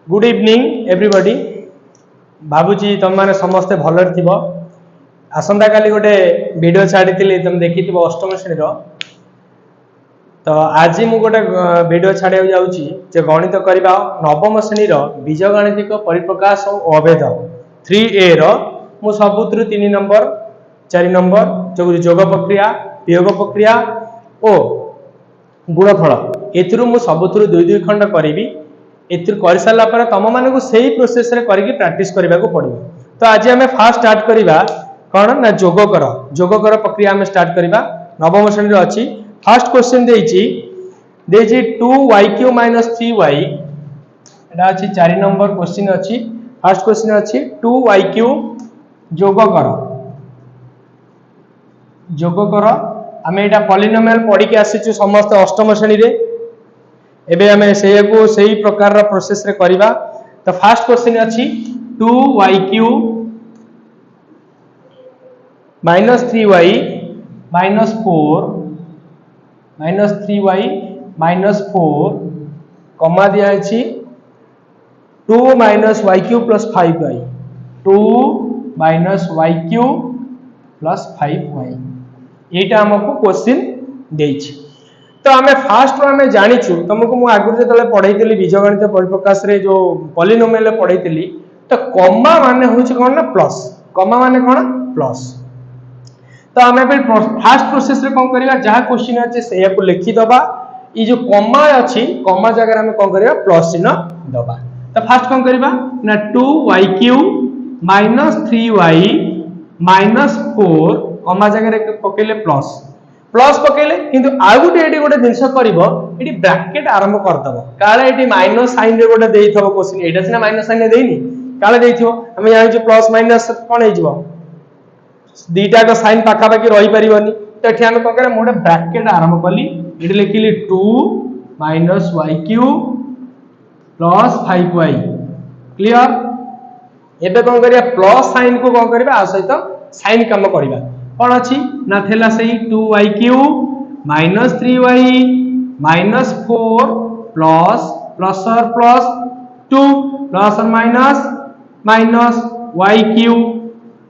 Good evening everybody. भावुची तुम मैंने समस्ते भलर थी। आसंता काली गोटे वीडियो छाड़ी तुम देखी अष्टम श्रेणी तो आज मु गोटे वीडियो छाड़ा जाऊँगी गणित करवा नवम श्रेणी बीजगणितिक परिप्रकाश और अभेद 3A मु सबुत 3 नंबर 4 नंबर जो जोग प्रक्रिया वियोग प्रक्रिया और गुणफल एथुरु सबुत 2 खंड करी कर सारा पर तुम मानक सही प्रोसेस रे करके प्रैक्टिस करने को पड़ो। तो आज आम फास्ट स्टार्ट करवा कौन ना जोग कर प्रक्रिया आम स्टार्ट करवा नवम श्रेणी अच्छी। फास्ट क्वेश्चन देछि 2y³ - 3y एटा अछि 4 नंबर क्वेश्चन अच्छी। फास्ट क्वेश्चन अच्छी 2y³ जोग कर आम एटा पॉलिनोमियल पढ़ी के आसी समस्त अष्टम श्रेणी रे एबे हमें सही प्रकार प्रोसेस रे करिबा। तो फास्ट क्वेश्चन अच्छी 2y³ - 3y - 4 कमा दिया अछि 2 - y³ + 5y 2 - y³ + 5y एटा हमको क्वेश्चन देछि। तो आम फास्ट आम जाचु तुमको मुझे आगुरी जो पढ़ाई बीजगणित परिप्रकाश रे जो पॉलिनोमियल पढ़ाई तो कमा माने हूँ कौन ना प्लस कमा माने कौन प्लस। तो आम फास्ट प्रोसेस रे कौन करवा जहाँ क्वेश्चन अच्छे से लिखिदबा ये जो कमा अच्छी कमा जगह आम कौन करवा प्लस चिन्ह दबा। तो फास्ट कौन करवा ना 2y³ - 3y - 4 कमा जगह पकेले प्लस प्लस पकेले किंतु आउ गोटे गोटे जिनस कर ब्रैकेट आरंभ करदब काले ये माइनस साइन रे गोटे देइथबो क्वेश्चन एटा सिना माइनस साइन देइनी काले देइथिबो हम जानि प्लस माइनस कोन हेजिबो दीटा का साइन पाखा पाखी रही परिबनी। तो एठी हम कोन करे मोडे ब्रैकेट आरंभ कली एठी लिखिली 2 - y³ + 5y क्लियर। एबे कोन करिया प्लस साइन को कोन करबा आ सहित साइन काम करबा कौन अच्छी ना थेला सही 2y³ - 3y - 4 प्लस और प्लस 2 प्लस और minus y³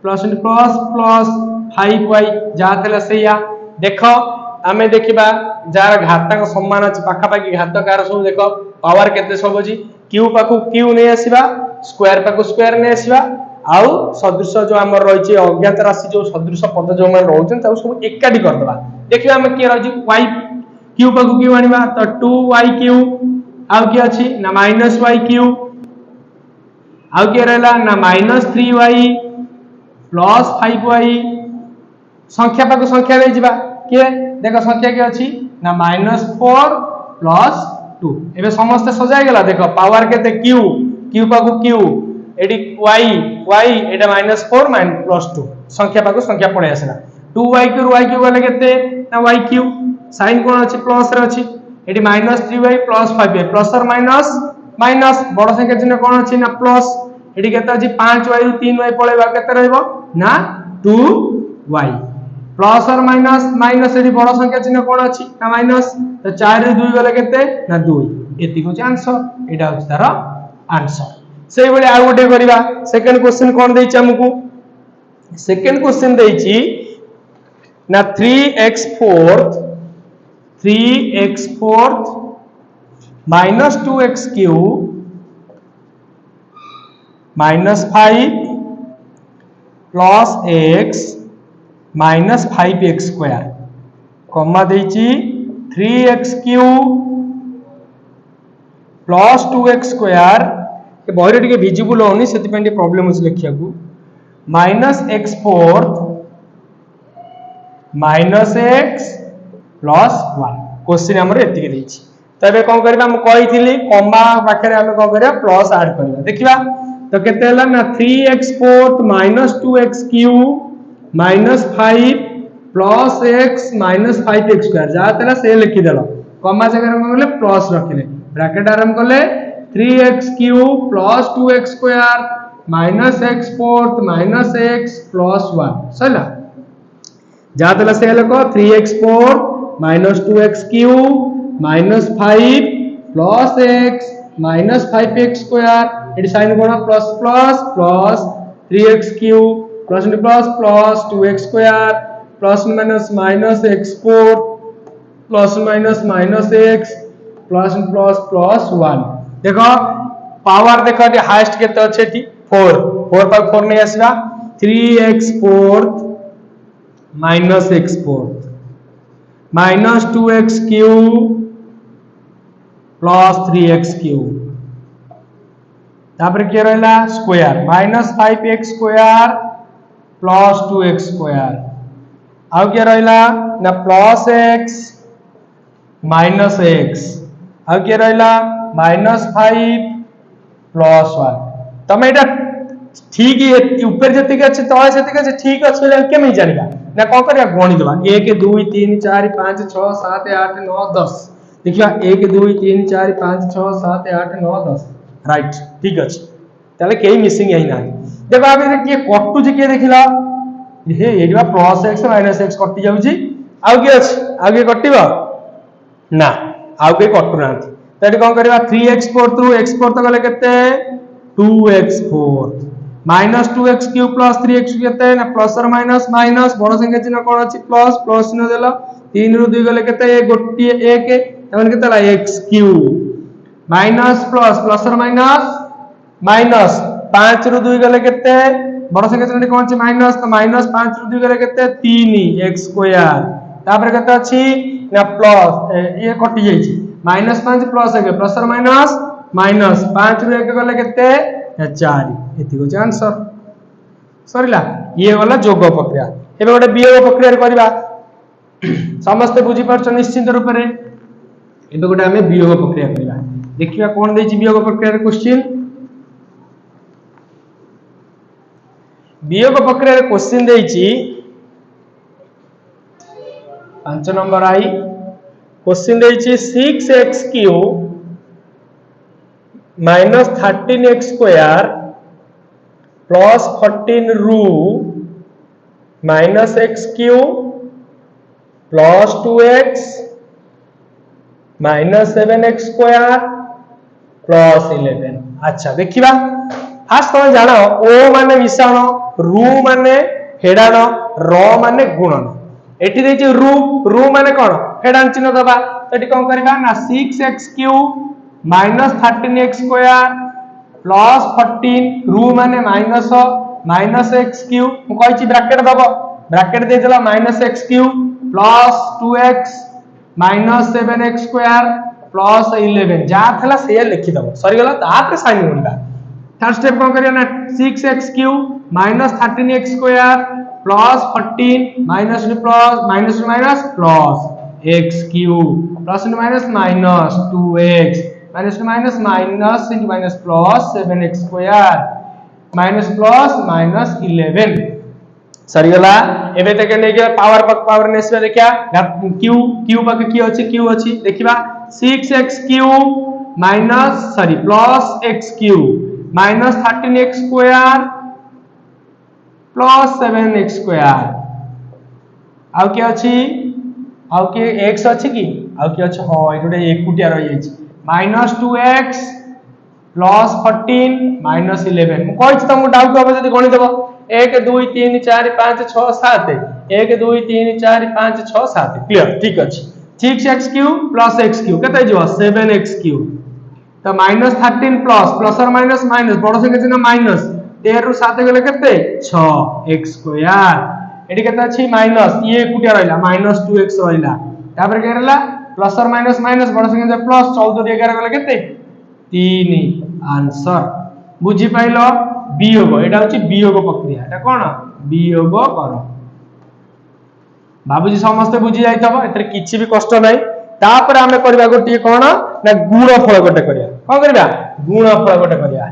plus plus 5y जहाँ थेला सही देख आमे देखिबा जार घातक समान अछि पाखापाखी घातकार सब देख पावर केते सब अछि q पाखु q नै आसीबा स्क्वायर पाखु स्क्वायर नै आसीबा आउ सदृश जो आम रही अज्ञात राशि जो सदृश पद जो मैंने रोचन सब एकाठी करदे देखिए आम किए रही y³ पाखु q आनिबा तो 2y³ आउ किए अछि ना -y³ आउ किए रहला ना -3y + 5y संख्या पाखु संख्या ले जिबा के देखो संख्या के अछि ना -4 + 2 एबे समस्त सजाय गेला देखो पावर केते q पाखु q एडी y एटा -4 + 2 संख्या पाखु संख्या पड़े आसला 2y³ y³ वाले केते ना y³ साइन कोन अछि प्लस रे अछि एडी -3y + 5y प्लस और माइनस बड़ संख्या चिन्ह कोन अछि ना प्लस एडी केते अछि 5y रु 3y पळेबा केते रहइबो ना 2y प्लस और माइनस एडी बड़ संख्या चिन्ह कोन अछि ना माइनस तो 4 रु 2 गले केते ना 2 एति को आंसर एटा अछि तार आंसर। से बळे आ गोटे करिवा सेकंड क्वेश्चन कोन देछि हमकु सेकंड क्वेश्चन देछि ना 3x4 - 2x³ - 5 + x - 5x² कमा देछि 3x³ + 2x² के बहरे टिके विजिबल होनी सेति पे प्रॉब्लम अछि लिखिया को -x4 - x + 1 क्वेश्चन हमर एति देछि। तबे कोन करबा हम कहिथिली कमा पाखरे हम कोन करबा प्लस ऐड करबा देखिबा तो केते हला ना 3x4 - 2x³ - 5 + x - 5x² जा तला से लिखि देलो कमा जगह हम बोले प्लस रखिले ब्रैकेट आरंभ करले 3x³ + 2x² - x4 - x + 1 सला जा तला से लको 3x4 - 2x³ - 5 + x minus 5x square एटी साइन कोण plus plus plus 3x cube plus plus plus 2x square plus minus minus x4 plus minus minus x plus plus plus 1 देखो power देखो ये हाईएस्ट केते अछि एटी 4 4 पर 4 नहीं आसीबा 3x4 minus x4 minus 2x cube plus 3x cube तापर के रहला square minus 5x square plus 2x square आउ के रहला ना प्लस x माइनस x आउ के रहला माइनस 5 प्लस 1 तमे एटा ठीक है ऊपर जति के अछि तळे जति के अछि ठीक अछि ले केमे जानिबा ना को करिया गणि देबा 1 2 3 4 5 6 7 8 9 10 देखिया 1 2 3 4 5 6 7 8 9 10 राइट ठीक अछि ताले केही मिसिंग यही ना देखो आबे देखिए कटु जे के देखिला हे एबा प्लस x माइनस x कटि जाउ छी आउ के अछि आगे कटिबा ना आउ के कटु ना तडी कोन करबा 3x4 थ्रू x4 तो गले केते 2x4 minus 2x cube plus 3x केते ना प्लस और माइनस माइनस बड़ संख्या चिन्ह कोन अछि प्लस प्लस चिन्ह देला 3 रु 2 गले केते गोटी 1 तमन केते ला x cube minus plus plus और माइनस माइनस 5 रु 2 गले केते बड़ संख्या चिन्ह कोन अछि माइनस तो माइनस 5 रु 2 गले केते 3x स्क्वायर तापर केते अछि ना प्लस ये कटि जाई छी माइनस 5 प्लस 1 प्लस और माइनस माइनस 5 रु 1 गले केते 4 एति को आंसर सरीला ये वाला जोग प्रक्रिया एबे गोटे वियोग प्रक्रिया रे करबा समस्त बुझी परछ निश्चित रूप रे एबे गोटे हमें वियोग प्रक्रिया करबा देखिबा कोन देछि वियोग प्रक्रिया रे क्वेश्चन वियोग प्रक्रिया रे क्वेश्चन देछि 5 नंबर आई क्वेश्चन देछि 6x³ minus 13x square plus 14 रू minus x cube plus 2x minus 7x square plus 11 अच्छा देखिबा फास्ट तुम जानो ओ माने मिश्रण रू माने फेडाण र माने गुणन एठी देछि रू माने कोन फेडाण चिन्ह दबा एठी कोन करबा ना 6x³ minus 13x square plus 14 रू माने माइनस माइनस x क्यूब मु कहि ब्रैकेट दबो ब्रैकेट दे देला minus x cube plus 2x minus 7x square plus 11 जा थला से लिखि दबो सरी गेला तापर साइन होइबा थर्ड स्टेप कोन करिया ना 6x³ minus 13x square plus 14 minus minus plus x cube plus minus minus 2x minus minus into minus plus 7x square minus plus minus 11 सरी गला एबे तक नै के पावर नेसबे देखिया q पक q अछि देखिबा 6x³ minus sorry plus x³ minus 13x square plus 7x square आउ के अछि आउ के x अछि की आउ के अछि हो एटोडे एकुटिया रहि अछि माइनस 2x प्लस 14 माइनस 11 मु कहि छी तुम डाउट होबे जदी गणित देबो 1 2 3 4 5 6 7 1 2 3 4 5 6 7 क्लियर ठीक अछि 6x³ प्लस x³ केते जो 7x³ तो माइनस 13 प्लस और माइनस माइनस बड़ संख्या चिन्ह माइनस 13 रु 7 गेले केते 6x स्क्वायर एडी केते अछि माइनस ये एकुटिया रहला माइनस 2x रहला तापर के रहला प्लस और माइनस माइनस बड़ संख्या प्लस 14 11 गले केते 3 आंसर बुझी पाइलो वियोग एटा होची वियोग प्रक्रिया एटा कोन वियोग करो बाबूजी समस्त बुझी जाइतबो एतरे किछि भी कष्ट नै तापर हमें करबा गोटी कोन ना गुणफल गोटे करिया कोन करबा गुणफल गोटे करिया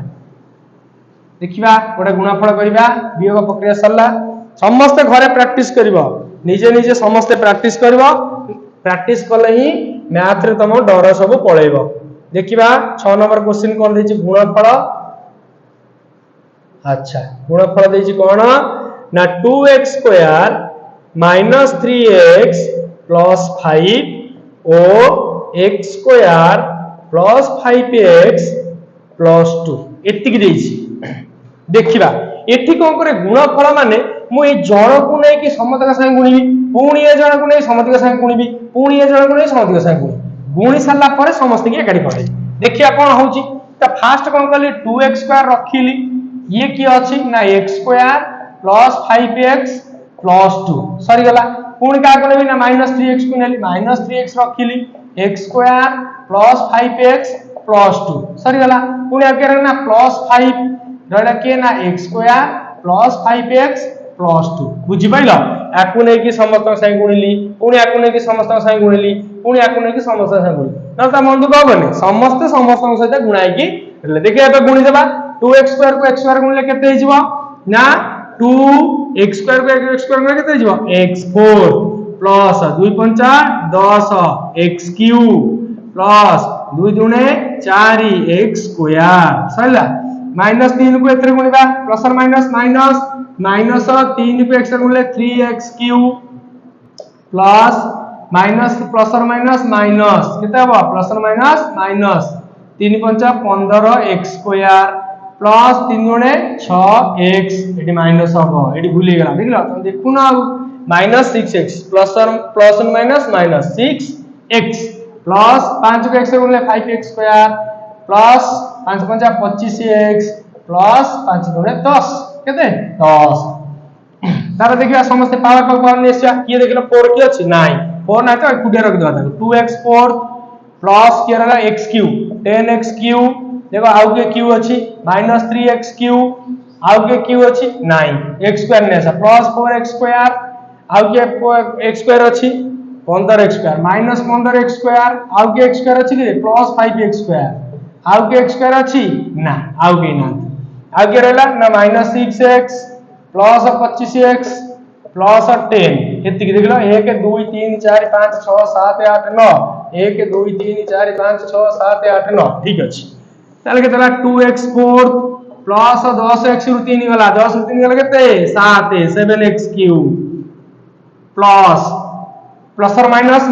देखिबा गोटे गुणफल करबा वियोग प्रक्रिया सरला समस्त घरे प्रैक्टिस करबो निजे निजे समस्त प्रैक्टिस करबो प्रैक्टिस कले ही मैथ रे तमो डर सब पळेबो देखिबा 6 नंबर क्वेश्चन कोन देछि गुणफल अच्छा गुणफल देछि कोन ना 2x square minus 3x plus 5 और x square plus 5x plus 2 एतिक देछि देखिबा एठी कोन करे गुणफल माने मु ए जण को नै कि समतक संग गुणिबी पुणी ए जण को नै समतक संग गुणिबी पुणी ए जण को नै समतक संग गुणी साला परे समस्त के एकाडी करे देखिया कोन होउची त फास्ट कोन करली 2x² रखिली ये की अछि ना x² प्लस 5x प्लस 2 सरी गला पुणी का को नेबी ना -3x को नेली -3x रखिली x² plus 5x plus 2 सरी गला पुणी आके रहना प्लस 5 रहला के ना x² प्लस 5x प्लस 2 बुझि पाइलो आकु नै कि समस्त संग गुणिली पुणी आकु नै कि समस्त संग गुणिली पुणी आकु नै कि समस्त संग गुणिली न त मन दुख होबनी समस्त सहित गुणाई कि देखिए एबे गुणी देबा 2x² को x² गुणले केते हे जिवो ना 2x² को x² गुणले केते हे जिवो x4 plus 2 5 10 x³ plus 2 दूने 4x² सरिला -3 को एतरे गुणिबा प्लस और माइनस माइनस 3 को x गुणले 3x³ प्लस माइनस प्लस और माइनस केते हो प्लस और माइनस 3 5 15x² प्लस 3 गुणे 6x एटी माइनस हो एटी भूली गेला देखलो तुम देखु ना -6x प्लस और माइनस -6x प्लस 5 को x गुणले 5x² प्लस 5 5 25x प्लस 5 गुणे 10 केते 10 तार देखिया समस्त पावर नेसिया किए देखिलो 4 की अछि नाही 4 ना तो कुडिया रख दवा 2x4 प्लस के रहला x³ 10x³ देखो आउ के क्यू अछि -3x³ आउ के क्यू अछि 9 x² नेसा प्लस 4x² आउ के x² अछि 15x² -15x² आउ के x² अछि कि प्लस 5x² आउ के x² अछि ना आउ के ना आउ के रहला ना -6x प्लस 25x प्लस 10 एति देखलो 1 2 3 4 5 6 7 8 9 1 2 3 4 5 6 7 8 9 ठीक अछि ताले केतला 2x4 प्लस 10x रु 3 गला 10 रु 3 गला केते 7 7x³ प्लस और माइनस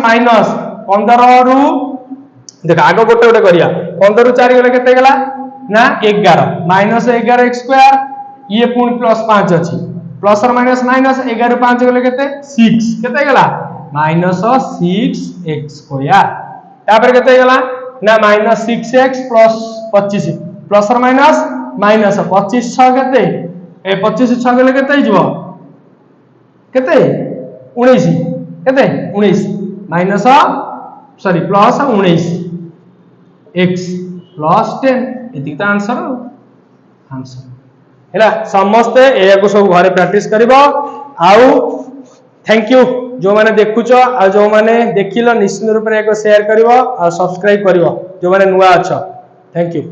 15 रु देख आगो गोटे करिया 15 रु 4 गला केते गला ना 11 -11x² ये पूर्ण प्लस 5 अछि प्लस और माइनस 11 रु 5 गले केते 6 केते गला -6x² तापर केते गला ना -6x प्लस 25 प्लस और माइनस 25 6 केते ए 25 6 गले केते हिजबो केते 19 केते 19 minus sorry plus 19 x plus 10 एति त आंसर हैला समस्ते एया को सब घरे प्रैक्टिस करिवो आउ थैंक यू जो माने देखुचो आ जो माने देखिलो निश्चित रूप रे एको शेयर करिवो आ सब्सक्राइब करिवो जो माने नुवा अछ थैंक यू।